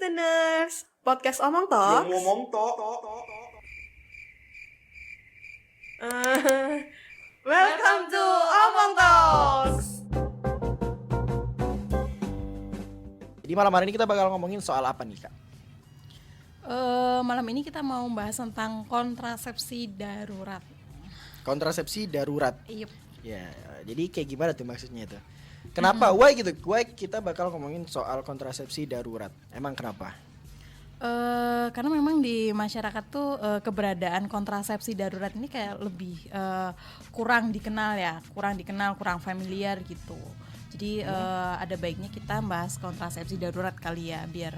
listeners, podcast Omong Talks. Yang ngomong tok. Welcome to Omong Talks. Jadi malam hari ini kita bakal ngomongin soal apa nih, Kak? Malam ini kita mau bahas tentang kontrasepsi darurat. Kontrasepsi darurat. Yep. Ya, jadi kayak gimana tuh maksudnya itu? Kenapa? Why gitu? Why kita bakal ngomongin soal kontrasepsi darurat? Emang kenapa? Karena memang di masyarakat tuh keberadaan kontrasepsi darurat ini kayak lebih kurang dikenal, kurang familiar gitu. Jadi ada baiknya kita bahas kontrasepsi darurat kali ya, biar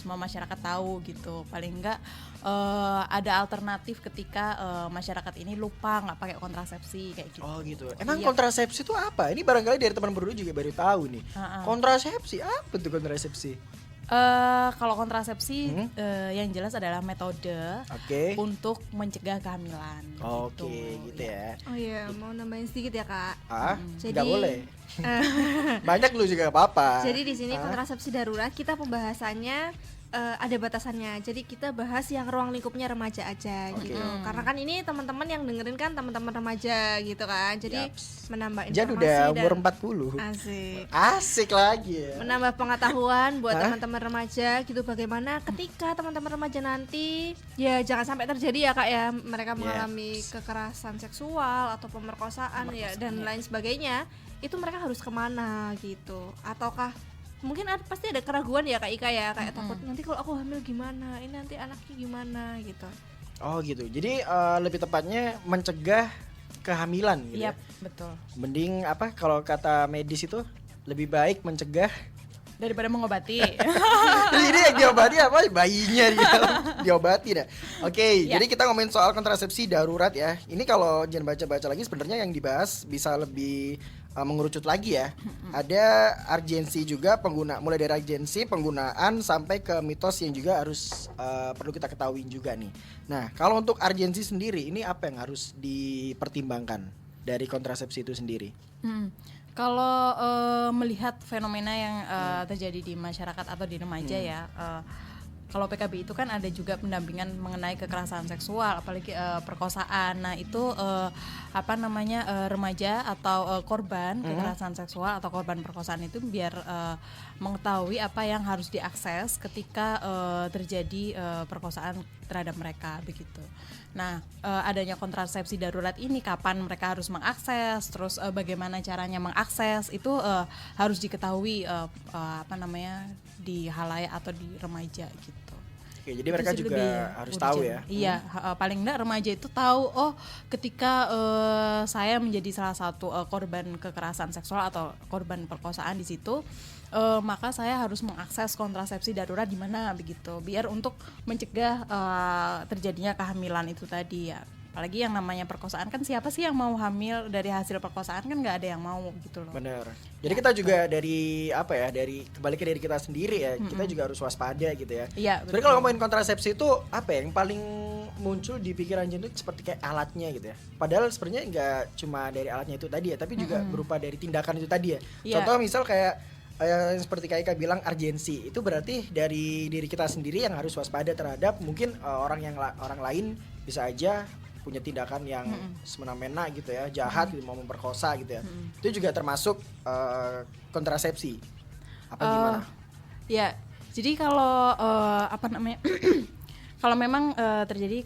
semua masyarakat tahu gitu. Paling enggak ada alternatif ketika masyarakat ini lupa nggak pakai kontrasepsi kayak gitu. Oh gitu. Emang Iya. kontrasepsi itu apa? Ini barangkali dari teman berdua juga baru tahu nih. Kontrasepsi apa tuh kontrasepsi? Kalau kontrasepsi yang jelas adalah metode Oke. untuk mencegah kehamilan. Oke, gitu ya. Oh iya, mau nambahin sedikit ya Kak. Nggak Jadi- boleh. Banyak lu juga nggak apa-apa. Jadi di sini kontrasepsi darurat kita pembahasannya ada batasannya. Jadi kita bahas yang ruang lingkupnya remaja aja Oke. gitu. Karena kan ini teman-teman yang dengerin kan teman-teman remaja gitu kan. Jadi Yaps. menambah Jan informasi udah dan umur 40. asik. Asik lagi ya. Menambah pengetahuan buat Hah? teman-teman remaja gitu, bagaimana ketika teman-teman remaja nanti ya jangan sampai terjadi ya Kak ya, mereka mengalami kekerasan seksual atau pemerkosaan ya dan lain sebagainya, itu mereka harus kemana gitu, ataukah mungkin pasti ada keraguan ya Kak Ika ya, kayak takut nanti kalau aku hamil gimana, ini nanti anaknya gimana gitu. Oh gitu. Jadi lebih tepatnya mencegah kehamilan gitu. Iya, Ya. betul. Mending apa kalau kata medis itu lebih baik mencegah. Daripada mengobati. Jadi yang diobati apa? Bayinya di dalam diobati dah. Oke, Ya. jadi kita ngomongin soal kontrasepsi darurat ya. Ini kalau jangan baca-baca lagi sebenarnya yang dibahas bisa lebih mengerucut lagi ya. Ada urgensi juga mulai dari urgensi penggunaan sampai ke mitos yang juga harus perlu kita ketahui juga nih. Nah, kalau untuk urgensi sendiri ini apa yang harus dipertimbangkan dari kontrasepsi itu sendiri? Kalau melihat fenomena yang terjadi di masyarakat atau di remaja ya, kalau PKB itu kan ada juga pendampingan mengenai kekerasan seksual, apalagi perkosaan. Nah itu remaja atau korban kekerasan seksual atau korban perkosaan itu biar mengetahui apa yang harus diakses ketika terjadi perkosaan terhadap mereka begitu. Nah, adanya kontrasepsi darurat ini kapan mereka harus mengakses, terus bagaimana caranya mengakses itu harus diketahui di halayak atau di remaja gitu. Oke, jadi Itu mereka sih juga lebih harus urgent. tahu ya. Iya, paling enggak remaja itu tahu ketika saya menjadi salah satu korban kekerasan seksual atau korban perkosaan di situ, maka saya harus mengakses kontrasepsi darurat di mana begitu, biar untuk mencegah terjadinya kehamilan itu tadi ya. Apalagi yang namanya perkosaan kan siapa sih yang mau hamil dari hasil perkosaan, kan nggak ada yang mau gitu loh. Bener. Jadi kita juga dari kembali ke diri kita sendiri ya, kita juga harus waspada gitu ya. Iya. Sebenarnya kalau ngomongin kontrasepsi itu apa ya, yang paling muncul di pikiran Jen itu seperti kayak alatnya gitu ya. Padahal sebenarnya nggak cuma dari alatnya itu tadi ya, tapi juga berupa dari tindakan itu tadi ya. Iya. Contoh misal kayak seperti Kak Ika bilang urgensi, itu berarti dari diri kita sendiri yang harus waspada terhadap mungkin orang lain bisa aja punya tindakan yang semena-mena gitu ya, jahat gitu, mau memperkosa gitu ya. Itu juga termasuk kontrasepsi. Apa gimana? Ya, jadi kalau kalau memang terjadi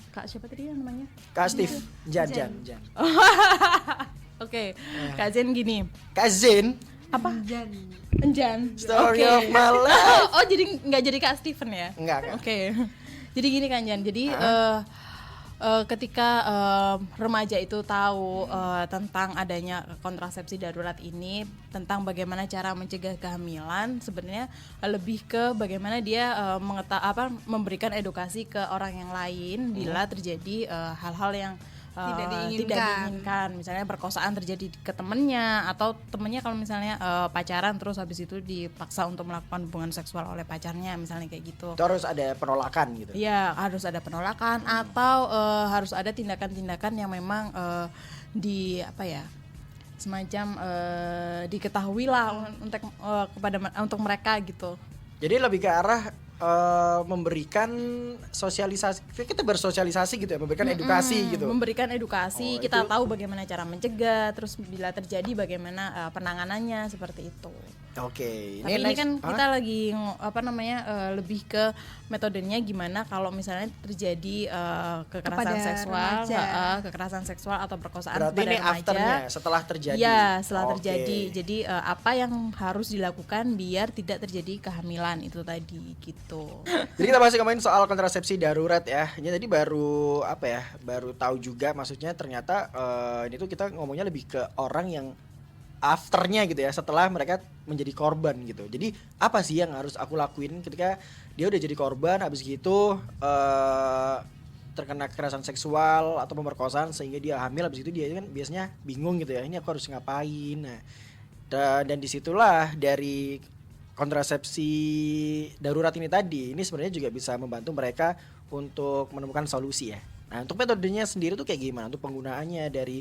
kak siapa tadi yang namanya? Kak Steve, Jan. Oke, Kak Zen gini. Kak Zen, Apa? Enjan. Story Oke. of my life. Oh, jadi nggak jadi Kak Steven ya? Enggak. Oke. Jadi gini kan Jan. Jadi ketika remaja itu tahu tentang adanya kontrasepsi darurat ini, tentang bagaimana cara mencegah kehamilan, sebenarnya lebih ke bagaimana dia memberikan edukasi ke orang yang lain bila terjadi hal-hal yang Tidak diinginkan. Misalnya perkosaan terjadi ke temennya, atau temennya kalau misalnya pacaran terus habis itu dipaksa untuk melakukan hubungan seksual oleh pacarnya, misalnya kayak gitu. Itu harus ada penolakan gitu. Iya, harus ada penolakan atau harus ada tindakan-tindakan yang memang semacam diketahui lah untuk mereka gitu. Jadi lebih ke arah memberikan sosialisasi, kita bersosialisasi gitu ya, memberikan edukasi gitu. Memberikan edukasi, Oh, kita itu- tahu bagaimana cara mencegah, terus bila terjadi bagaimana penanganannya seperti itu. Oke, Tapi ini next. kan Hah? kita lagi lebih ke metodenya gimana kalau misalnya terjadi kekerasan Kepada seksual, remaja. kekerasan seksual atau perkosaan Berarti pada ini remaja. afternya setelah terjadi. Iya, setelah Oke. terjadi. Jadi apa yang harus dilakukan biar tidak terjadi kehamilan itu tadi gitu. Jadi kita masih ngomongin soal kontrasepsi darurat ya. Ini tadi baru baru tahu juga maksudnya ternyata ini tuh kita ngomongnya lebih ke orang yang afternya gitu ya, setelah mereka menjadi korban gitu. Jadi apa sih yang harus aku lakuin ketika dia udah jadi korban, habis gitu terkena kekerasan seksual atau pemerkosaan sehingga dia hamil, habis itu dia kan biasanya bingung gitu ya, ini aku harus ngapain. Nah, dan disitulah dari kontrasepsi darurat ini tadi, ini sebenarnya juga bisa membantu mereka untuk menemukan solusi ya. Nah, untuk metodenya sendiri tuh kayak gimana? Untuk penggunaannya dari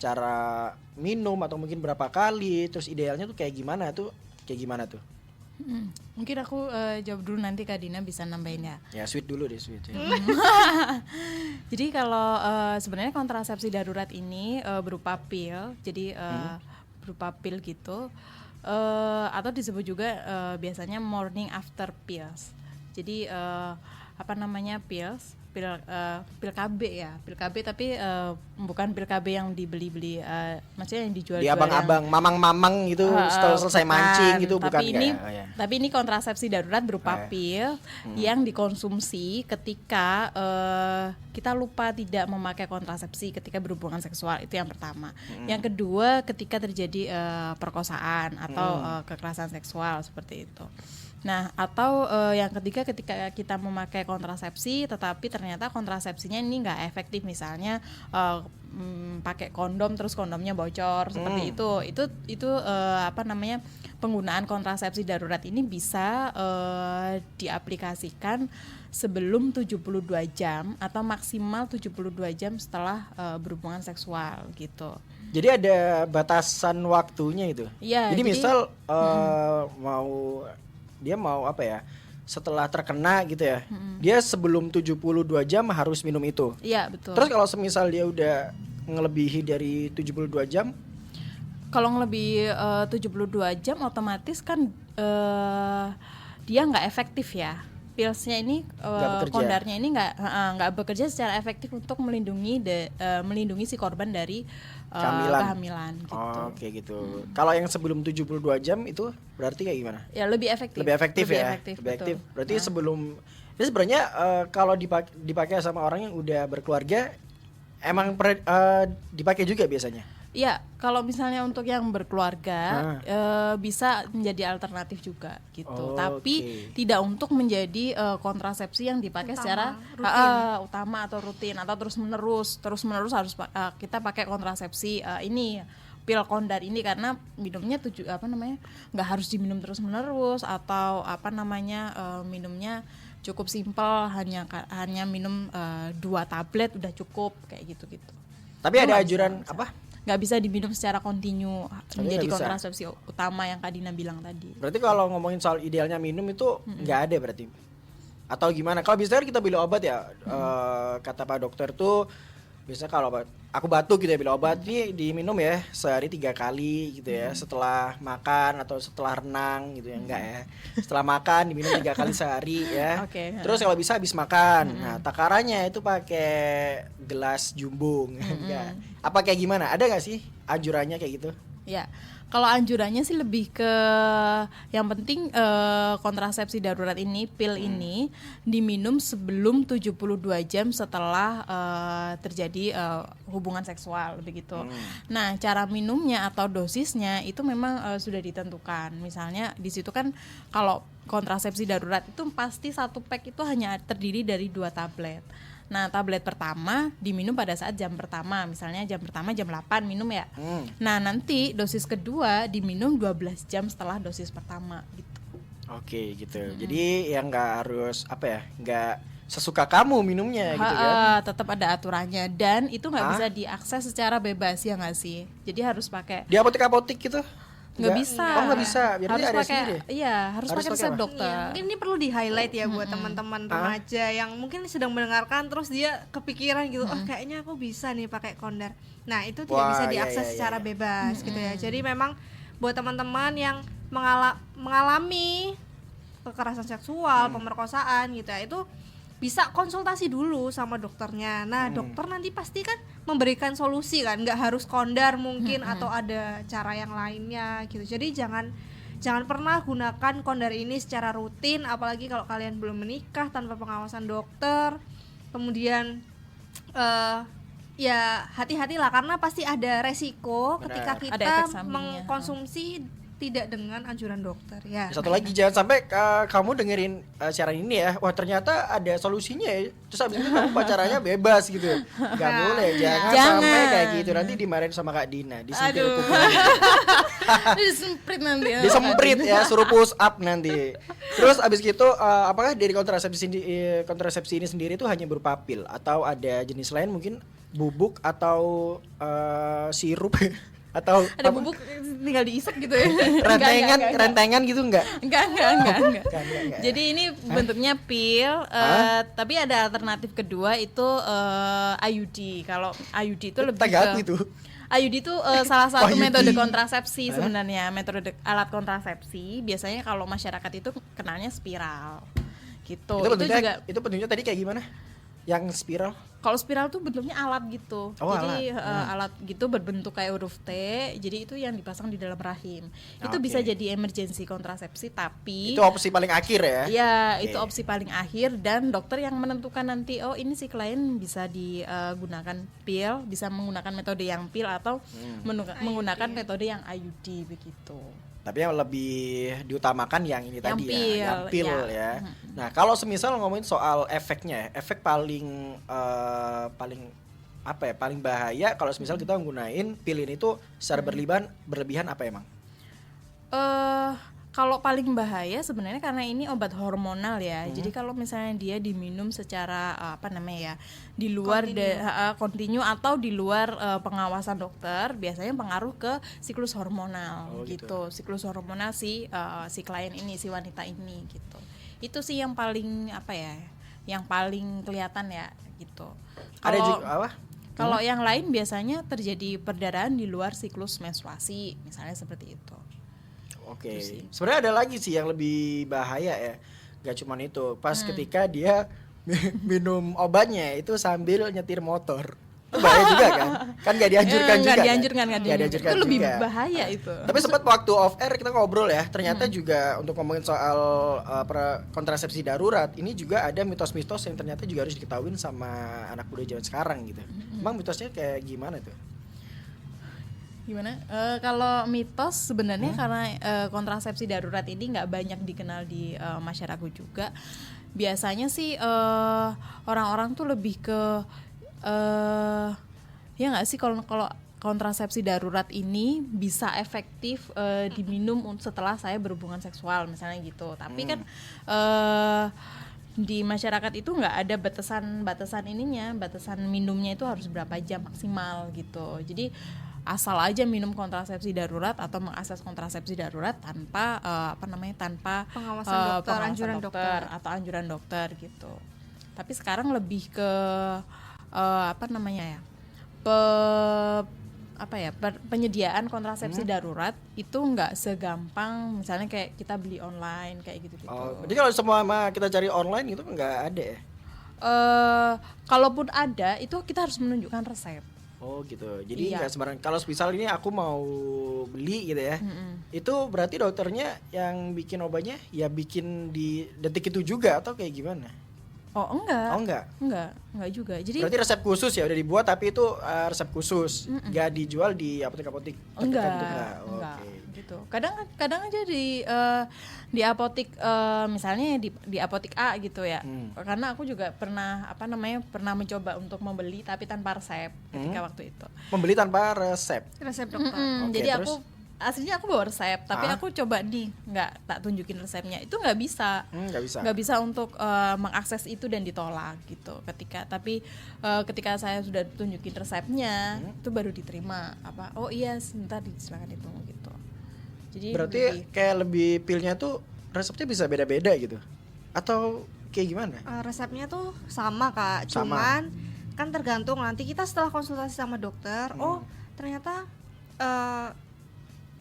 cara minum atau mungkin berapa kali, terus idealnya tuh kayak gimana tuh? Mungkin aku jawab dulu, nanti Kak Dina bisa nambahin ya. Ya sweet dulu deh sweet. Ya. Jadi kalau sebenarnya kontrasepsi darurat ini berupa pil, jadi berupa pil gitu, atau disebut juga biasanya morning after pills. Jadi pills, pil KB ya, pil KB tapi bukan pil KB yang dibeli-beli, maksudnya yang dijual Di abang-abang, mamang-mamang gitu setelah selesai mancing gitu, bukan ini, kayak, oh, ya. Tapi ini kontrasepsi darurat berupa pil yang dikonsumsi ketika kita lupa tidak memakai kontrasepsi ketika berhubungan seksual, itu yang pertama. Yang kedua, ketika terjadi perkosaan atau kekerasan seksual seperti itu. Nah, atau yang ketiga ketika kita memakai kontrasepsi tetapi ternyata kontrasepsinya ini nggak efektif, misalnya pakai kondom terus kondomnya bocor seperti itu penggunaan kontrasepsi darurat ini bisa diaplikasikan sebelum 72 jam atau maksimal 72 jam setelah berhubungan seksual gitu. Jadi ada batasan waktunya itu. Iya, jadi jadi- misal dia mau setelah terkena gitu ya, dia sebelum 72 jam harus minum itu. Iya, betul. Terus kalau semisal dia udah ngelebihi dari 72 jam, Kalau lebih 72 jam otomatis kan dia nggak efektif ya. Pilsnya ini Nggak bekerja. kondarnya ini nggak bekerja secara efektif untuk melindungi si korban dari kehamilan gitu. Oh, kayak gitu. Kalau yang sebelum 72 jam itu berarti kayak gimana? Ya lebih efektif. Lebih efektif ya. Efektif, Lebih aktif. betul. Berarti sebelum ini sebenarnya kalau dipakai sama orang yang udah berkeluarga emang dipakai juga biasanya. Iya, kalau misalnya untuk yang berkeluarga bisa menjadi alternatif juga gitu. Oh, Tapi oke. tidak untuk menjadi kontrasepsi yang dipakai secara utama atau rutin atau terus-menerus harus kita pakai kontrasepsi ini pil kondar ini karena minumnya nggak harus diminum terus-menerus atau minumnya cukup simpel, hanya minum 2 tablet udah cukup kayak gitu-gitu. Tapi Itu ada nggak anjuran bisa. apa? Nggak bisa diminum secara kontinu menjadi nggak bisa. kontrasepsi utama yang Kak Dina bilang tadi. Berarti kalau ngomongin soal idealnya minum itu nggak ada berarti? Atau gimana? Kalau biasanya kan kita beli obat ya, kata Pak Dokter tuh biasanya kalau aku batuk gitu ya, beli obat nih diminum ya sehari 3 kali gitu ya, setelah makan atau setelah renang gitu ya, enggak ya. Setelah makan diminum 3 kali sehari ya. Oke. Terus kalau bisa habis makan. Nah, takarannya itu pakai gelas jumbung. Enggak. Apa kayak gimana? Ada nggak sih anjurannya kayak gitu? Ya, kalau anjurannya sih lebih ke yang penting kontrasepsi darurat ini, pil ini diminum sebelum 72 jam setelah terjadi hubungan seksual begitu. Nah, cara minumnya atau dosisnya itu memang sudah ditentukan. Misalnya di situ kan kalau kontrasepsi darurat itu pasti 1 pack itu hanya terdiri dari 2 tablet. Nah, tablet pertama diminum pada saat jam pertama, misalnya jam pertama jam 8 minum ya. Nah, nanti dosis kedua diminum 12 jam setelah dosis pertama gitu. Oke gitu. Jadi yang nggak harus nggak sesuka kamu minumnya gitu kan? Tetap ada aturannya dan itu nggak bisa diakses secara bebas ya nggak sih. Jadi harus pakai Di apotek-apotek gitu? nggak bisa. Oh, nggak bisa. Berarti Harus ada pakai, sendiri. iya harus Harus pakai pakai resep apa? dokter. Iya, mungkin ini perlu di highlight ya buat teman-teman remaja yang mungkin sedang mendengarkan terus dia kepikiran gitu, oh kayaknya aku bisa nih pakai kondar. Nah itu tidak Wah, bisa iya, diakses iya, secara iya. bebas gitu ya. Jadi memang buat teman-teman yang mengalami kekerasan seksual, pemerkosaan gitu ya, itu bisa konsultasi dulu sama dokternya. Nah dokter nanti pasti kan memberikan solusi kan, nggak harus kondar mungkin atau ada cara yang lainnya gitu. Jadi jangan pernah gunakan kondar ini secara rutin, apalagi kalau kalian belum menikah tanpa pengawasan dokter. Kemudian ya hati-hatilah karena pasti ada resiko ketika Benar. Ada kita efek sampingnya. mengkonsumsi tidak dengan anjuran dokter ya. Satu lagi, jangan sampai kamu dengerin siaran ini ya, wah ternyata ada solusinya ya, terus abis itu kamu pacarannya bebas gitu. Gak boleh, jangan sampai kayak gitu, nanti dimarahin sama Kak Dina, disentil Aduh. kupingnya. Disemprit nanti. Disemprit ya, suruh push up nanti. Terus abis gitu apakah dari kontrasepsi ini sendiri itu hanya berupa pil atau ada jenis lain, mungkin bubuk atau sirup atau Ada bubuk tinggal diisep gitu ya. rentengan gitu enggak? Enggak. Enggak. Jadi ini bentuknya pil, tapi ada alternatif kedua itu IUD. Kalau IUD itu lebih Tagaku ke itu. IUD itu salah satu IUD. metode kontrasepsi sebenarnya, metode alat kontrasepsi. Biasanya kalau masyarakat itu kenalnya spiral. Gitu. Itu bentuknya tadi kayak gimana? Yang spiral? Kalau spiral tuh bentuknya alat gitu. Oh, jadi alat gitu berbentuk kayak huruf T. Jadi itu yang dipasang di dalam rahim. Itu Oke. bisa jadi emergency kontrasepsi, tapi Itu opsi paling akhir ya? ya Oke. itu opsi paling akhir dan dokter yang menentukan nanti, oh ini si klien bisa digunakan pil, bisa menggunakan metode yang pil atau menggunakan metode yang IUD begitu. Tapi yang lebih diutamakan yang ini tadi pil, ya, yang pil ya. ya. Nah, kalau semisal ngomongin soal efeknya, efek paling apa ya, paling bahaya kalau semisal kita menggunain pil ini tuh secara berlebihan apa emang? Kalau paling bahaya sebenarnya karena ini obat hormonal ya. Jadi kalau misalnya dia diminum secara di luar kontinu atau di luar pengawasan dokter, biasanya pengaruh ke siklus hormonal gitu. Siklus hormonal si klien ini, si wanita ini gitu. Itu sih yang paling yang paling kelihatan ya gitu. Ada juga apa? Kalau yang lain biasanya terjadi perdarahan di luar siklus menstruasi, misalnya seperti itu. Oke. Sebenarnya ada lagi sih yang lebih bahaya ya. Gak cuman itu. Pas ketika dia minum obatnya itu sambil nyetir motor. Itu bahaya juga kan? Kan gak dianjurkan juga. Nggak dianjurkan. Dianjurkan Itu lebih juga. bahaya itu. Tapi sempat waktu off air kita ngobrol ya. Ternyata juga untuk ngomongin soal kontrasepsi darurat, ini juga ada mitos-mitos yang ternyata juga harus diketahuin sama anak muda zaman sekarang gitu. Emang mitosnya kayak gimana tuh? Gimana? Kalau mitos sebenarnya karena kontrasepsi darurat ini nggak banyak dikenal di masyarakat juga. Biasanya sih orang-orang tuh lebih ke ya nggak sih kalau kontrasepsi darurat ini bisa efektif diminum setelah saya berhubungan seksual misalnya gitu. Tapi kan di masyarakat itu nggak ada batasan ininya, batasan minumnya itu harus berapa jam maksimal gitu. Jadi asal aja minum kontrasepsi darurat atau mengakses kontrasepsi darurat tanpa tanpa Pengawasan dokter, anjuran dokter. atau anjuran dokter gitu. Tapi sekarang lebih ke penyediaan kontrasepsi darurat itu nggak segampang misalnya kayak kita beli online kayak gitu. Oh, jadi kalau semua kita cari online itu nggak ada ya? Kalaupun ada itu kita harus menunjukkan resep. Oh gitu. Jadi Iya. nggak sembarang. Kalau misal ini aku mau beli gitu ya, itu berarti dokternya yang bikin obatnya ya bikin di detik itu juga atau kayak gimana? Oh enggak. Oh enggak. Enggak juga. Jadi Berarti resep khusus ya udah dibuat tapi itu resep khusus, nggak dijual di apotek-apotek tertentu enggak. Oke. Gitu. Kadang aja di apotek misalnya di apotek A gitu ya. Karena aku juga pernah pernah mencoba untuk membeli tapi tanpa resep ketika waktu itu. Membeli tanpa resep. Resep dokter. Oke, Jadi terus? aku aslinya aku bawa resep tapi aku coba nggak tak tunjukin resepnya, itu nggak bisa. Nggak bisa untuk mengakses itu dan ditolak gitu. Ketika saya sudah tunjukin resepnya itu baru diterima oh iya sebentar silakan ditunggu gitu. Jadi Berarti kayak lebih pilnya tuh resepnya bisa beda-beda gitu. Atau kayak gimana? Resepnya tuh sama Kak, Sama. cuman kan tergantung nanti kita setelah konsultasi sama dokter, oh ternyata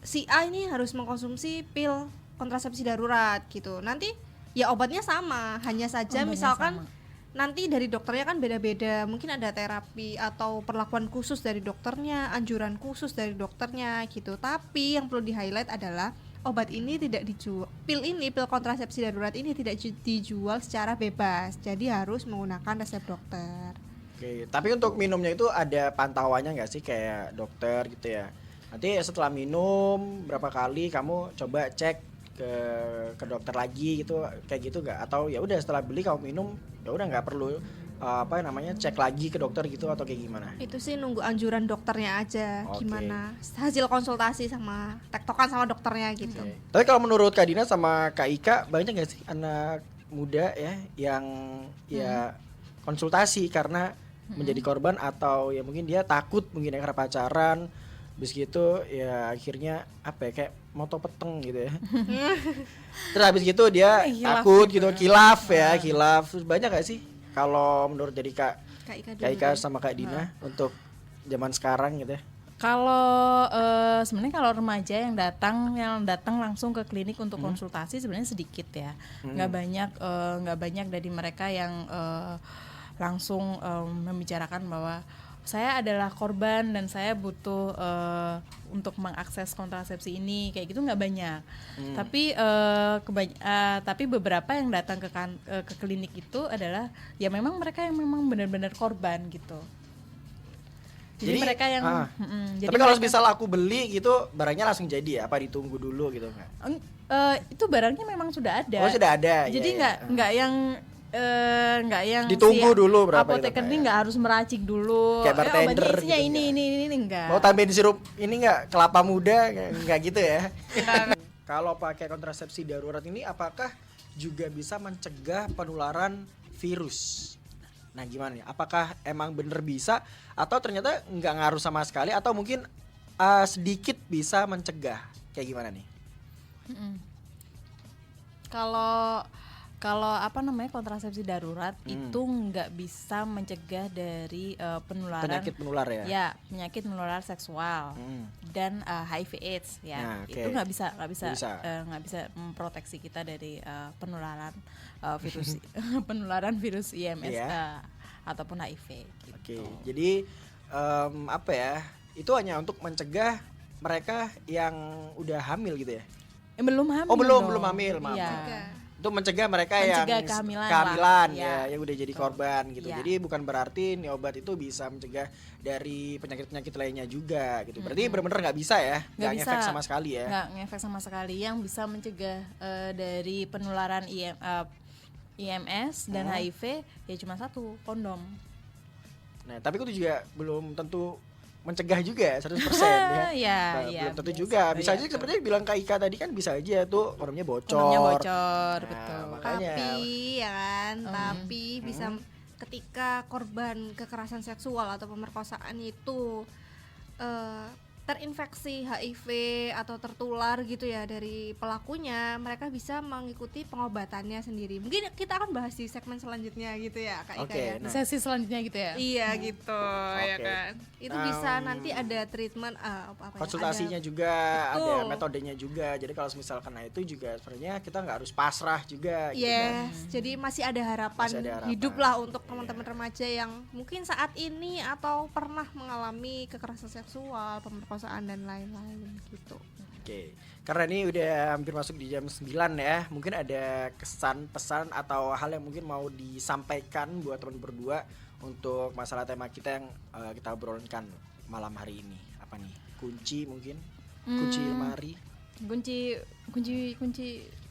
si A ini harus mengkonsumsi pil kontrasepsi darurat gitu. Nanti ya obatnya sama, hanya saja Obatnya misalkan sama. nanti dari dokternya kan beda-beda, mungkin ada terapi atau perlakuan khusus dari dokternya, anjuran khusus dari dokternya gitu. Tapi yang perlu di-highlight adalah obat ini tidak dijual, pil kontrasepsi darurat ini tidak dijual secara bebas, jadi harus menggunakan resep dokter. Oke, tapi untuk minumnya itu ada pantauannya nggak sih kayak dokter gitu ya? Nanti setelah minum berapa kali kamu coba cek ke dokter lagi gitu, kayak gitu nggak? Atau ya udah setelah beli kamu minum ya udah nggak perlu cek lagi ke dokter gitu atau kayak gimana? Itu sih nunggu anjuran dokternya aja, Oke. gimana hasil konsultasi sama tektokan sama dokternya gitu. Oke. Tapi kalau menurut Kak Dina sama Kak Ika banyak nggak sih anak muda ya yang ya konsultasi karena menjadi korban atau ya mungkin dia takut mungkin ya karena pacaran, habis gitu ya akhirnya apa ya kayak moto peteng gitu ya. Terus habis gitu dia Hilaf takut gitu. gitu, kilaf. Terus banyak gak sih kalau menurut dari Kak Kak Ika Kak dulu Ika deh. sama Kak Dina untuk zaman sekarang gitu ya? Kalau sebenarnya kalau remaja yang datang langsung ke klinik untuk konsultasi sebenarnya sedikit ya, nggak banyak dari mereka yang langsung membicarakan bahwa saya adalah korban dan saya butuh untuk mengakses kontrasepsi ini, kayak gitu nggak banyak. Tapi beberapa yang datang ke klinik itu adalah ya memang mereka yang memang benar-benar korban gitu. Jadi mereka yang jadi tapi kalau mereka- misal aku beli gitu barangnya langsung jadi ya? Apa ditunggu dulu gitu nggak? itu barangnya memang sudah ada. Oh sudah ada. Jadi ya, ya. nggak yang Ditunggu dulu berapa apoteker gitu, ini Pak, nggak harus meracik dulu. Kayak bartender obatnya isinya gitu, ini enggak. Mau tambahin sirup ini nggak kelapa muda nggak gitu ya? Kalau pakai kontrasepsi darurat ini apakah juga bisa mencegah penularan virus? Nah gimana nih? Apakah emang bener bisa atau ternyata nggak ngaruh sama sekali atau mungkin sedikit bisa mencegah? Kayak gimana nih? Kalau kontrasepsi darurat itu nggak bisa mencegah dari penularan Penyakit menular ya? Ya, penyakit menular seksual dan HIV/AIDS ya. Nah, oke. Itu nggak bisa Nggak bisa. memproteksi kita dari penularan virus penularan virus IMS Iya. ataupun HIV gitu. Oke, jadi apa ya? Itu hanya untuk mencegah mereka yang udah hamil gitu ya? Belum hamil. Oh belum dong. hamil, maaf. Iya. Itu mencegah mereka Mencegah yang kehamilan lah. ya, Ya, yang udah jadi betul. korban gitu. Ya. Jadi bukan berarti nih obat itu bisa mencegah dari penyakit-penyakit lainnya juga gitu. Berarti benar-benar nggak bisa ya? Nggak ngefek bisa. sama sekali ya? Nggak ngefek sama sekali. Yang bisa mencegah dari penularan IMS dan HIV ya cuma satu, kondom. Nah, tapi itu juga belum tentu mencegah juga 100% ya. Iya, Nah, iya, belum tentu biasa. juga. Bisa Iya, aja betul. seperti bilang Kak Ika tadi kan bisa aja tuh kondomnya bocor. Kondomnya bocor, Nah, betul. makanya. Tapi ya kan, tapi bisa ketika korban kekerasan seksual atau pemerkosaan itu terinfeksi HIV atau tertular gitu ya dari pelakunya, mereka bisa mengikuti pengobatannya sendiri. Mungkin kita akan bahas di segmen selanjutnya gitu ya Kak Ika Oke, ya. nah. Sesi selanjutnya gitu ya. Iya gitu ya Oke. kan. Itu bisa nanti ada treatment apa ya, Konsultasinya ada- juga, ada Betul. metodenya juga. Jadi kalau misalkan itu juga sebenarnya kita nggak harus pasrah juga gitu kan. Yes, jadi masih ada harapan, Masih ada harapan. hidup lah untuk teman-teman remaja yang mungkin saat ini atau pernah mengalami kekerasan seksual, pemerkosaan dan lain-lain gitu. Oke. Karena ini udah hampir masuk di jam 9 ya. Mungkin ada kesan, pesan atau hal yang mungkin mau disampaikan buat teman berdua untuk masalah tema kita yang kita obrolkan malam hari ini. Apa nih? Kunci mungkin? Kunci lemari?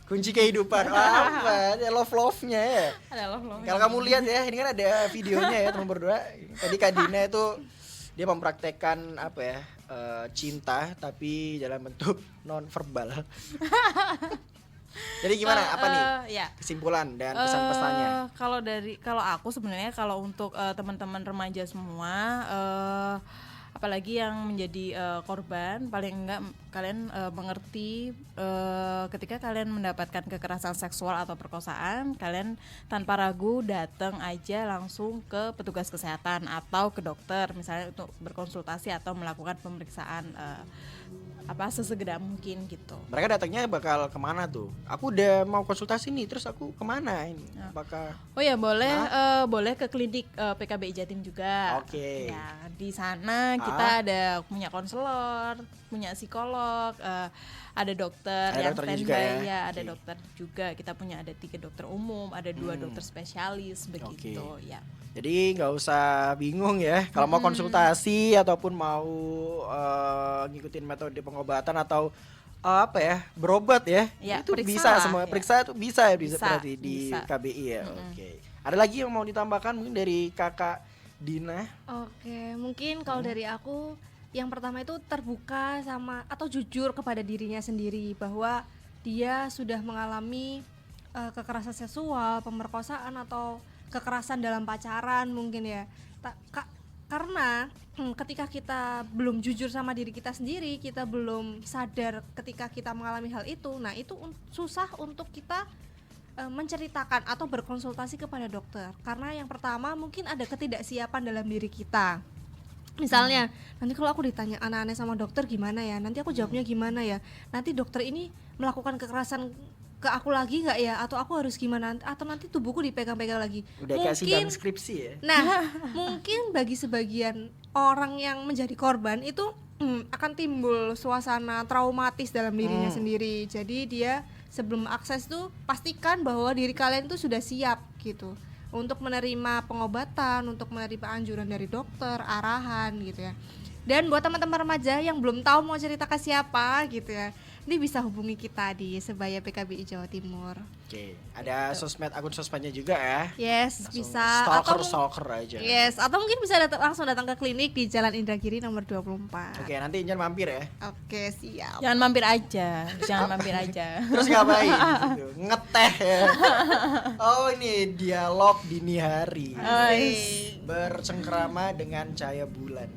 Kunci kehidupan. Apa? Love-nya ya. adalah loh. Kalau kamu lihat ya, ini kan ada videonya ya teman berdua. Tadi Kak Dina itu dia mempraktekkan apa ya, cinta tapi dalam bentuk non verbal. Jadi gimana? Apa nih Ya. kesimpulan dan pesan pesannya? Kalau aku sebenarnya kalau untuk teman-teman remaja semua apalagi yang menjadi korban, paling enggak kalian mengerti ketika kalian mendapatkan kekerasan seksual atau perkosaan, kalian tanpa ragu datang aja langsung ke petugas kesehatan atau ke dokter misalnya untuk berkonsultasi atau melakukan pemeriksaan sesegera mungkin gitu. Mereka datangnya bakal kemana tuh? Aku udah mau konsultasi nih, terus aku kemana ini? Apakah Oh ya boleh ke klinik PKBI Jatim juga. Oke. Ya, di sana kita ada punya konselor, punya psikolog, ada dokter Ada yang dokternya standby juga ya? ya, ada Oke. dokter juga. Kita punya ada 3 dokter umum, ada 2 dokter spesialis begitu ya. Jadi nggak usah bingung ya kalau mau konsultasi ataupun mau ngikutin metode pengobatan atau berobat ya, Ya, itu periksa bisa lah, semua ya. periksa itu bisa ya Bisa, berarti di bisa. KBI ya. Oke. Ada lagi yang mau ditambahkan mungkin dari Kakak Dina? Oke, mungkin kalau dari aku yang pertama itu terbuka sama atau jujur kepada dirinya sendiri bahwa dia sudah mengalami kekerasan seksual, pemerkosaan atau kekerasan dalam pacaran mungkin ya. Karena ketika kita belum jujur sama diri kita sendiri, kita belum sadar ketika kita mengalami hal itu, nah itu susah untuk kita menceritakan atau berkonsultasi kepada dokter. Karena yang pertama mungkin ada ketidaksiapan dalam diri kita. Misalnya, nanti kalau aku ditanya aneh-aneh sama dokter gimana ya? Nanti aku jawabnya gimana ya? Nanti dokter ini melakukan kekerasan ke aku lagi nggak ya? Atau aku harus gimana? Atau nanti tubuhku dipegang-pegang lagi? Udah kasih dalam skripsi ya? Nah, mungkin bagi sebagian orang yang menjadi korban itu akan timbul suasana traumatis dalam dirinya sendiri. Jadi dia sebelum akses tuh pastikan bahwa diri kalian tuh sudah siap gitu untuk menerima pengobatan, untuk menerima anjuran dari dokter, arahan gitu ya. Dan buat teman-teman remaja yang belum tahu mau cerita ke siapa gitu ya, ini bisa hubungi kita di Sebaya PKBI Jawa Timur. Oke, ada akun sosmednya juga ya. Yes, Langsung bisa stalker aja. Yes, atau mungkin bisa langsung datang ke klinik di Jalan Indragiri nomor 24. Oke, nanti Injan mampir ya. Oke, siap. Jangan mampir aja. Terus ngapain gitu? Ngeteh ya. Oh, ini dialog dini hari. Bercengkrama dengan cahaya bulan.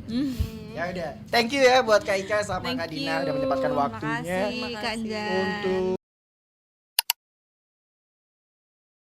Ya udah. Thank you ya buat Kak Ika sama Kak Dina udah menyempatkan waktunya Makasih Kak Anjan. untuk